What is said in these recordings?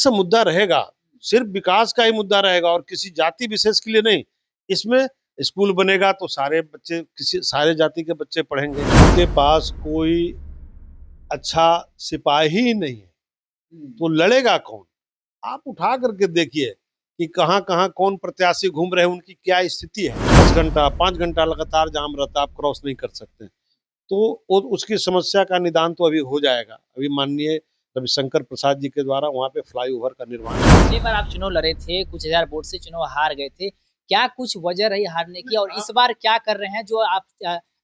से मुद्दा रहेगा, सिर्फ विकास का ही मुद्दा रहेगा और किसी जाति विशेष के लिए नहीं। इसमें स्कूल बनेगा तो सारे बच्चे, किसी सारे जाति के बच्चे पढ़ेंगे। उनके पास कोई अच्छा सिपाही ही नहीं है तो लड़ेगा कौन? आप उठा करके देखिए कि कहाँ-कहाँ कौन प्रत्याशी घूम रहे हैं, उनकी क्या स्थिति है। 10 घंटा 5 घंटा लगातार जाम रहता है, आप क्रॉस नहीं कर सकते। तो उसकी समस्या का निदान तो अभी हो जाएगा। अभी माननीय रविशंकर प्रसाद जी के द्वारा वहाँ पे फ्लाईओवर का निर्माण। पिछली बार आप चुनाव लड़े थे, कुछ हजार वोट से चुनाव हार गए थे। क्या कुछ वजह रही हारने की और इस बार क्या कर रहे हैं जो आप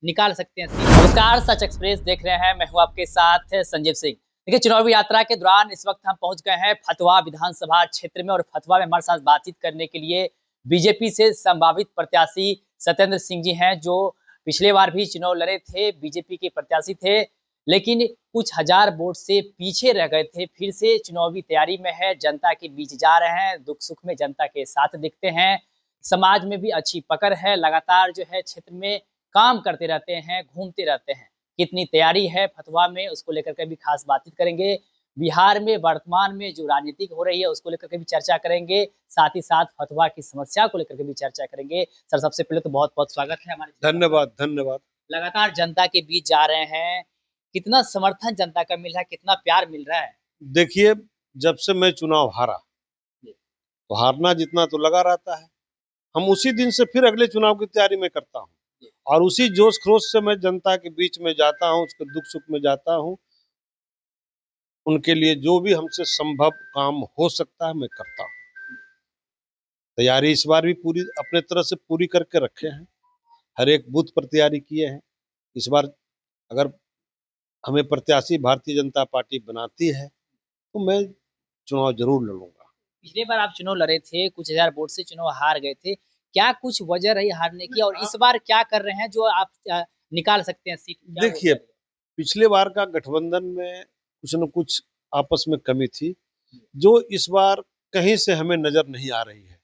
निकाल सकते हैं? नमस्कार, सच एक्सप्रेस देख रहे हैं। मैं हूं आपके साथ संजीव सिंह। देखिए, चुनावी यात्रा के दौरान इस वक्त हम पहुंच गए हैं फतवा विधानसभा क्षेत्र में और फतवा में हमारे साथ बातचीत करने के लिए बीजेपी से संभावित प्रत्याशी सत्येंद्र सिंह जी हैं, जो पिछले बार भी चुनाव लड़े थे, बीजेपी के प्रत्याशी थे, लेकिन कुछ हजार वोट से पीछे रह गए थे। फिर से चुनावी तैयारी में है, जनता के बीच जा रहे हैं, दुख सुख में जनता के साथ दिखते हैं। समाज में भी अच्छी पकड़ है, लगातार जो है क्षेत्र में काम करते रहते हैं, घूमते रहते हैं। कितनी तैयारी है फतवा में, उसको लेकर के भी खास बातचीत करेंगे। बिहार में वर्तमान में जो राजनीति हो रही है उसको लेकर के भी चर्चा करेंगे, साथ ही साथ फतवा की समस्या को लेकर के भी चर्चा करेंगे। सर, सबसे पहले तो बहुत बहुत स्वागत है हमारे। धन्यवाद, धन्यवाद। लगातार जनता के बीच जा रहे हैं, कितना समर्थन जनता का मिल रहा है, कितना प्यार मिल रहा है? देखिए, जब से मैं चुनाव हारा, तो हारना जितना तो लगा रहता है। हम उसी दिन से फिर अगले चुनाव की तैयारी में करता हूँ और उसी जोश खरोश से मैं जनता के बीच में जाता हूँ, उसके दुख सुख में जाता हूँ। उनके लिए जो भी हमसे संभव काम हो सकता है मैं करता हूँ। तैयारी इस बार भी पूरी अपने तरह से पूरी करके रखे हैं। हर एक बूथ पर तैयारी किए हैं। इस बार अगर हमें प्रत्याशी भारतीय जनता पार्टी बनाती है तो मैं चुनाव जरूर लड़ूंगा। पिछले बार आप चुनाव लड़े थे, कुछ हजार वोट से चुनाव हार गए थे। क्या कुछ वजह रही हारने की और इस बार क्या कर रहे हैं जो आप निकाल सकते हैं सीट? देखिए, पिछले बार का गठबंधन में कुछ न कुछ आपस में कमी थी, जो इस बार कहीं से हमें नजर नहीं आ रही है।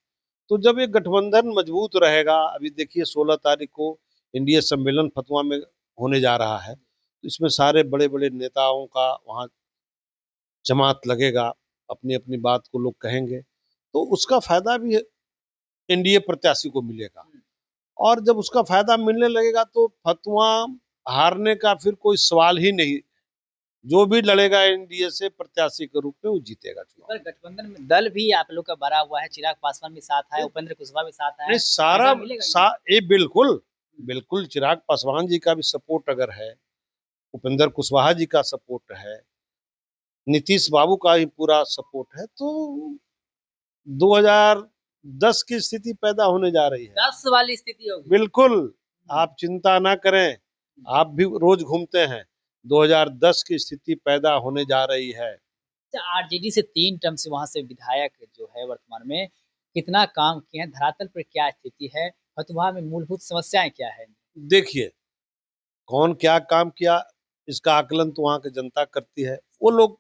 तो जब ये गठबंधन मजबूत रहेगा, अभी देखिए 16 तारीख को एनडीए सम्मेलन फतवा में होने जा रहा है, तो इसमें सारे बड़े-बड़े नेताओं का वहाँ जमात लगेगा, अपनी-अपनी बात को लोग कहेंगे, तो उसका फायदा भी एनडीए प्रत्याशी को मिलेगा। और जब उसका फायदा मिलने लगेगा तो फतवा हारने का फिर कोई सवाल ही नहीं। जो भी लड़ेगा एनडीए से प्रत्याशी के रूप में वो जीतेगा चुनाव। पर गठबंधन में दल भी आप लोग का भरा हुआ है, चिराग पासवान भी साथ है, उपेंद्र कुशवाहा भी साथ है। नहीं, सारा ये बिल्कुल चिराग पासवान जी का भी सपोर्ट अगर है, उपेंद्र कुशवाहा जी का सपोर्ट है, नीतीश बाबू का ही पूरा सपोर्ट है, तो 2010 की स्थिति पैदा होने जा रही है। 10 वाली स्थिति होगी। बिल्कुल, आप चिंता ना करें, आप भी रोज घूमते हैं। 2010 की स्थिति पैदा होने जा रही है। आरजेडी से 3 टर्म से वहां से विधायक जो है वर्तमान में, कितना काम किए हैं, धरातल पर क्या स्थिति है, फतवा में मूलभूत समस्याएं क्या है? देखिए, कौन क्या काम किया इसका आकलन तो वहाँ की जनता करती है। वो लोग,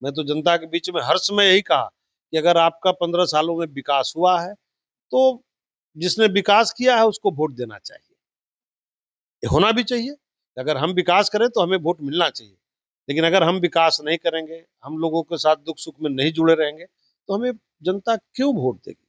मैं तो जनता के बीच में हर समय यही कहा कि अगर आपका 15 सालों में विकास हुआ है तो जिसने विकास किया है उसको वोट देना चाहिए। ये होना भी चाहिए। अगर हम विकास करें तो हमें वोट मिलना चाहिए। लेकिन अगर हम विकास नहीं करेंगे, हम लोगों के साथ दुख सुख में नहीं जुड़े रहेंगे, तो हमें जनता क्यों वोट देगी?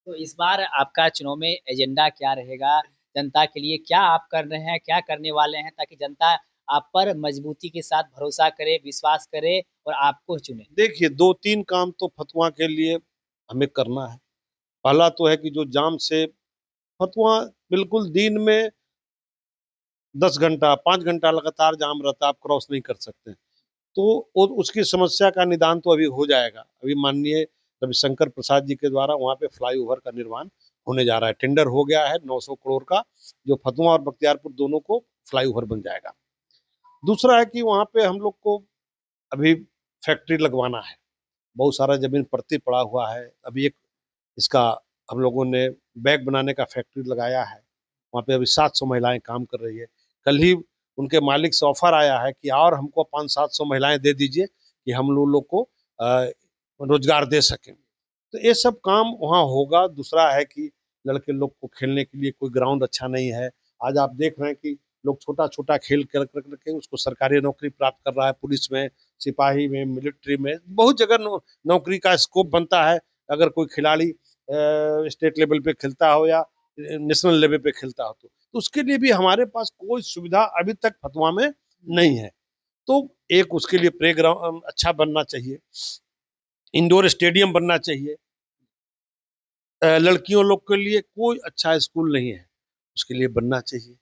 तो इस बार आपका चुनाव में एजेंडा क्या रहेगा? जनता के लिए क्या आप कर रहे हैं, क्या करने वाले हैं ताकि जनता आप पर मजबूती के साथ भरोसा करे, विश्वास करे और आपको चुने? देखिए, 2-3 काम तो फतवा के लिए हमें करना है। पहला तो है कि जो जाम से फतवा बिल्कुल दिन में 10 घंटा 5 घंटा लगातार जाम रहता है, आप क्रॉस नहीं कर सकते। तो उसकी समस्या का निदान तो अभी हो जाएगा। अभी माननीय रविशंकर प्रसाद जी के द्वारा वहाँ पे फ्लाईओवर का निर्माण होने जा रहा है। टेंडर हो गया है 900 करोड़ का, जो फतवा और बख्तियारपुर दोनों को फ्लाईओवर बन जाएगा। दूसरा है कि वहाँ पे हम लोग को अभी फैक्ट्री लगवाना है। बहुत सारा जमीन पड़ती पड़ा हुआ है। अभी एक इसका हम लोगों ने बैग बनाने का फैक्ट्री लगाया है। वहाँ पे अभी 700 महिलाएं काम कर रही है। कल ही उनके मालिक से ऑफर आया है कि और हमको 500-700 महिलाएं दे दीजिए कि हम लोग को रोजगार दे सकें। तो ये सब काम वहाँ होगा। दूसरा है कि लड़के लोग को खेलने के लिए कोई ग्राउंड अच्छा नहीं है। आज आप देख रहे हैं कि लोग छोटा छोटा खेल कर करके उसको सरकारी नौकरी प्राप्त कर रहा है, पुलिस में, सिपाही में, मिलिट्री में, बहुत जगह नौकरी का स्कोप बनता है। अगर कोई खिलाड़ी स्टेट लेवल पे खेलता हो या नेशनल लेवल पे खेलता हो तो उसके लिए भी हमारे पास कोई सुविधा अभी तक फतवा में नहीं है। तो एक उसके लिए प्ले ग्राउंड अच्छा बनना चाहिए, इंडोर स्टेडियम बनना चाहिए। लड़कियों लोग के लिए कोई अच्छा स्कूल नहीं है, उसके लिए बनना चाहिए।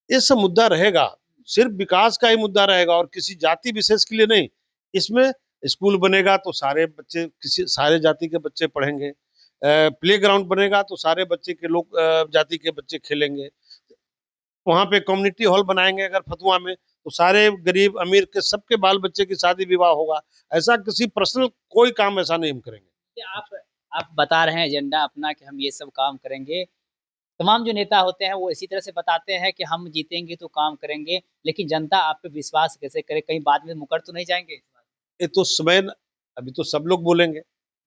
ये सब मुद्दा रहेगा, सिर्फ विकास का ही मुद्दा रहेगा और किसी जाति विशेष के लिए नहीं। इसमें स्कूल बनेगा तो सारे बच्चे, किसी सारे जाति के बच्चे पढ़ेंगे। प्ले ग्राउंड बनेगा तो सारे बच्चे के लोग जाति के बच्चे खेलेंगे। वहाँ पे कम्युनिटी हॉल बनाएंगे अगर फतुआ में तो सारे गरीब अमीर के सबके बाल बच्चे की शादी विवाह होगा। ऐसा किसी पर्सनल कोई काम ऐसा नहीं हम करेंगे। कि आप बता रहे हैं एजेंडा अपना कि हम ये सब काम करेंगे। तमाम जो नेता होते हैं वो इसी तरह से बताते हैं कि हम जीतेंगे तो काम करेंगे, लेकिन जनता आप पे विश्वास कैसे करे? कहीं बाद में मुकर तो नहीं जाएँगे? ये तो समय अभी तो सब लोग बोलेंगे,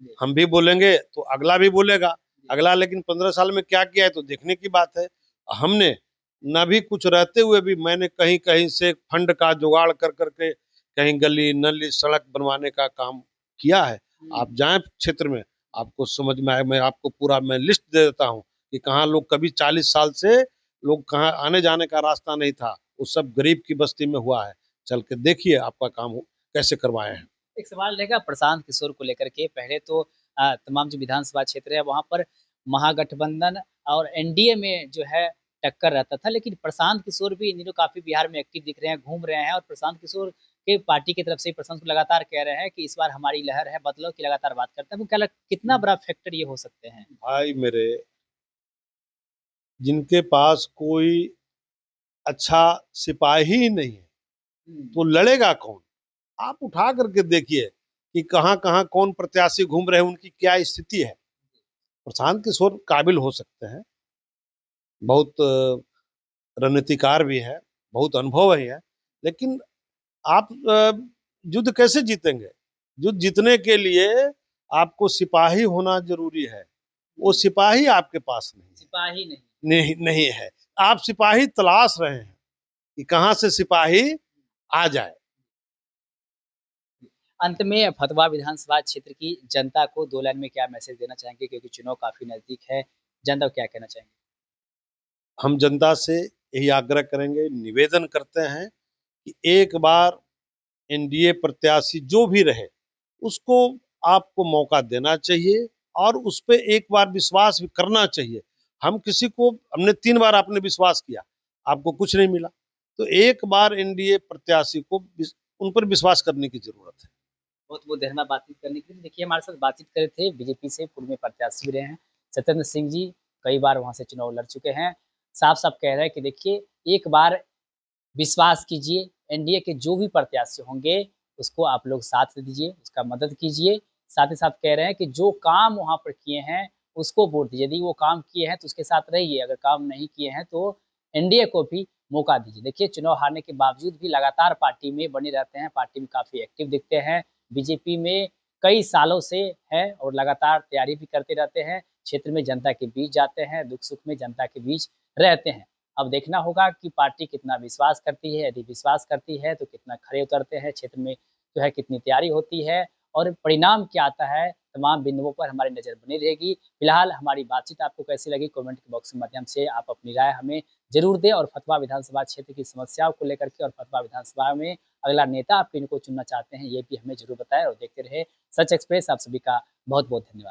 जी, हम भी बोलेंगे तो अगला भी बोलेगा। जी। अगला लेकिन 15 साल में क्या किया है तो देखने की बात है। हमने ना भी कुछ रहते हुए भी मैंने कहीं-कहीं से फंड का जुगाड़ कर कर के कहीं गली, नाली, सड़क बनवाने का काम किया है। हुँ। आप जाएँ क्षेत्र में, आपको समझ में आए, मैं आपको पूरा मैं लिस्ट दे देता हूँ कि कहाँ लोग कभी 40 साल से लोग कहाँ आने-जाने का रास्ता नहीं था, वो सब गरीब की बस्ती में हुआ है। चल के देखिए आपका काम कैसे करवाए हैं। एक सवाल रहेगा प्रशांत किशोर को लेकर के। पहले तो तमाम जो विधानसभा क्षेत्र है वहाँ पर महागठबंधन और एनडीए में जो है टक्कर रहता था, लेकिन प्रशांत किशोर भी इन दिनों काफ़ी बिहार में एक्टिव दिख रहे हैं, घूम रहे हैं और प्रशांत किशोर के पार्टी की तरफ से प्रशांत को लगातार कह रहे हैं कि इस बार हमारी लहर है, बदलाव की लगातार बात करते हैं। आपको क्या कितना बड़ा फैक्टर ये हो सकते हैं? भाई मेरे, जिनके पास कोई अच्छा सिपाही ही नहीं है, हुँ, तो लड़ेगा कौन? आप उठा करके देखिए कि कहाँ-कहाँ कौन प्रत्याशी घूम रहे हैं, उनकी क्या स्थिति है। प्रशांत किशोर काबिल हो सकते हैं, बहुत रणनीतिकार भी है, बहुत अनुभव ही है, लेकिन आप युद्ध कैसे जीतेंगे? युद्ध जीतने के लिए आपको सिपाही होना ज़रूरी है, वो सिपाही आपके पास नहीं है। सिपाही नहीं। नहीं नहीं है, आप सिपाही तलाश रहे हैं कि कहाँ से सिपाही आ जाए। अंत में फतवा विधानसभा क्षेत्र की जनता को 2 लाइन में क्या मैसेज देना चाहेंगे? क्योंकि चुनाव काफ़ी नज़दीक है, जनता को क्या कहना चाहेंगे? हम जनता से यही आग्रह करेंगे, निवेदन करते हैं कि एक बार एनडीए प्रत्याशी जो भी रहे, उसको आपको मौका देना चाहिए और उस पे एक बार विश्वास भी करना चाहिए। हम किसी को हमने 3 बार आपने विश्वास किया, आपको कुछ नहीं मिला। तो एक बार एनडीए प्रत्याशी को उन पर विश्वास करने की ज़रूरत है। बहुत-बहुत धन्यवाद बातचीत करने के लिए। देखिए हमारे साथ बातचीत कर रहे थे बीजेपी से पूर्व में प्रत्याशी भी रहे हैं, सत्येंद्र सिंह जी कई बार वहाँ से चुनाव लड़ चुके हैं। साफ-साफ कह रहे हैं कि देखिए एक बार विश्वास कीजिए, एनडीए के जो भी प्रत्याशी होंगे, उसको आप लोग साथ दीजिए, उसका मदद कीजिए। साथ ही साथ कह रहे हैं कि जो काम वहाँ पर किए हैं, उसको वोट दीजिए। यदि वो काम किए हैं, तो उसके साथ रहिए, अगर काम नहीं किए हैं, तो एनडीए को भी मौका दीजिए। देखिए, चुनाव हारने के बावजूद भी लगातार पार्टी में बने रहते हैं, पार्टी में काफ़ी एक्टिव दिखते हैं। बीजेपी में कई सालों से हैं और लगातार तैयारी भी करते रहते हैं। क्षेत्र में जनता के बीच जाते हैं, दुख-सुख में जनता के बीच रहते हैं। अब देखना होगा कि पार्टी कितना विश्वास करती है, यदि विश्वास करती है तो कितना खरे उतरते हैं, क्षेत्र में जो है कितनी तैयारी होती है और परिणाम क्या आता है, तमाम बिंदुओं पर हमारी नज़र बनी रहेगी। फिलहाल हमारी बातचीत आपको कैसी लगी कमेंट के बॉक्स के माध्यम से आप अपनी राय हमें ज़रूर दें और फतवा विधानसभा क्षेत्र की समस्याओं को लेकर के और फतवा विधानसभा में अगला नेता आप किनको चुनना चाहते हैं, ये भी हमें ज़रूर बताएँ और देखते रहे सच एक्सप्रेस। आप सभी का बहुत-बहुत धन्यवाद।